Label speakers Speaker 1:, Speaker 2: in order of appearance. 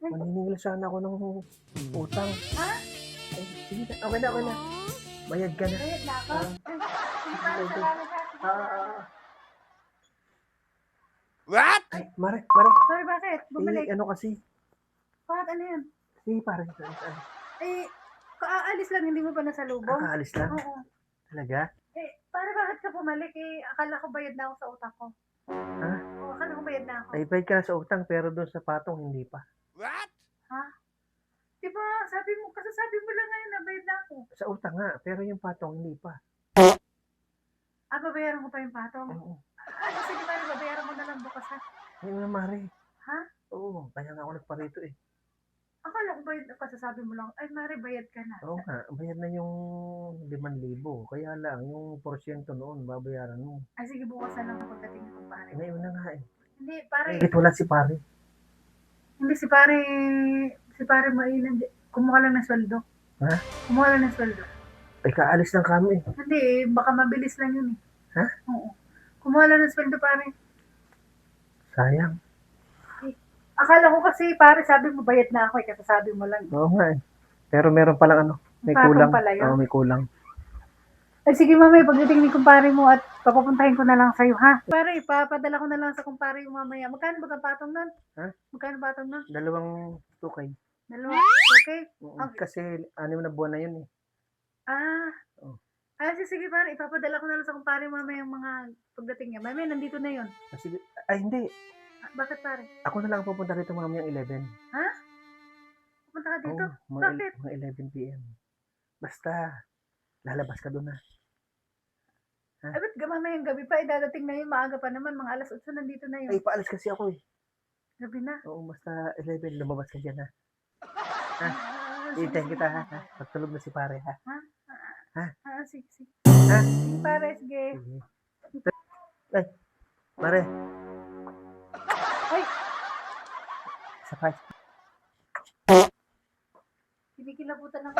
Speaker 1: Maniningil sana ako ng utang.
Speaker 2: Ha?
Speaker 1: Ay, sige na. Okay na, okay na. Bayad ka na.
Speaker 2: Bayad na ako?
Speaker 1: Ah.
Speaker 2: Sige, pare, salamat ha. Sige,
Speaker 1: Ah,
Speaker 3: What?
Speaker 1: ay, Mare.
Speaker 2: Pare, bakit? Bumalik.
Speaker 1: Ano kasi?
Speaker 2: Bakit ano yan?
Speaker 1: Sige, pare.
Speaker 2: Eh, kaalis lang, hindi mo pa nasalubong?
Speaker 1: Kakaalis lang?
Speaker 2: Oo.
Speaker 1: Talaga?
Speaker 2: Eh, pare, bakit ka bumalik? Eh, akala ko bayad na ako sa utang ko.
Speaker 1: Ha?
Speaker 2: Oo, akala ko bayad na ako.
Speaker 1: Ay, bayad ka na sa utang, pero doon sa patong, hindi pa.
Speaker 3: What?
Speaker 2: Ha? Diba, kasasabi mo lang ngayon na bayad na ako.
Speaker 1: Sa utang nga, pero yung patong, hindi pa.
Speaker 2: Ah, babayaran ko pa yung patong?
Speaker 1: Oo.
Speaker 2: Ah, sige, pare, babayaran ko na lang bukas ha.
Speaker 1: Ayun na, Mare.
Speaker 2: Ha?
Speaker 1: Oo, kaya nga ako nagparito eh.
Speaker 2: Akala ko bayad, kasasabi mo lang, ay, Mare, bayad ka na.
Speaker 1: Oo nga, bayad na yung 5,000. Kaya lang, yung porsyento noon, babayaran mo.
Speaker 2: Ay, sige, bukas na lang pagdating ni kumpare.
Speaker 1: Ngayon na nga eh.
Speaker 2: Hindi, pare,
Speaker 1: Ito wala si pare.
Speaker 2: hindi si pare mainan. Kumuha lang ng sweldo.
Speaker 1: Ha?
Speaker 2: Kumuha lang ng sweldo.
Speaker 1: Ay, kaalis lang kami.
Speaker 2: Hindi, baka mabilis lang yun eh.
Speaker 1: Ha?
Speaker 2: Oo. Kumuha lang ng sweldo, pare.
Speaker 1: Sayang.
Speaker 2: Akala ko kasi, pare, sabi mo bayad na ako eh, kasi sabi mo lang.
Speaker 1: Oo nga eh. Pero meron palang ano, may
Speaker 2: Patong
Speaker 1: kulang.
Speaker 2: pala yun?
Speaker 1: Oo, may kulang.
Speaker 2: Ay, sige mamaya, pagdating ni kumpare mo at papapuntahin ko na lang sa'yo, ha? Pare, papadala ko na lang sa kumpare yung mamaya. Magkano ba ang patong nun?
Speaker 1: Ha?
Speaker 2: Magkano patong nun?
Speaker 1: 2 tukay.
Speaker 2: Dalawa. Okay?
Speaker 1: Oo,
Speaker 2: Okay.
Speaker 1: Kasi 6 na buwan na yun eh.
Speaker 2: Ah.
Speaker 1: Oh.
Speaker 2: Ah, sige pare, ipapadala ko na lang sa kumpare mamaya yung mga pagdating niya. Mamaya, nandito na yun.
Speaker 1: Sige. Ay, hindi.
Speaker 2: Ah, bakit pare?
Speaker 1: Ako na lang ang pupunta rito mamayang 11.
Speaker 2: Pupunta ka dito?
Speaker 1: Oo,
Speaker 2: Bakit?
Speaker 1: mga 11 p.m. Basta, lalabas ka doon na.
Speaker 2: Ay, ba't mamayang gabi pa? Dadating na yun, maaga pa naman. Mga alas 8 nandito na yun.
Speaker 1: Ay, paalis kasi ako eh.
Speaker 2: Gabi na.
Speaker 1: Oo, basta 11, lumabas ka dyan ha.
Speaker 2: Ah, sige,
Speaker 1: Iintayin
Speaker 2: sige.
Speaker 1: kita ha. Pagtulog na si pare ha.
Speaker 2: Ah, sige, sige.
Speaker 1: Ha?
Speaker 2: Sige pare, sige.
Speaker 1: Sige. Ay, pare.
Speaker 2: Ay,
Speaker 1: Sakay.
Speaker 2: kinikilabutan ako.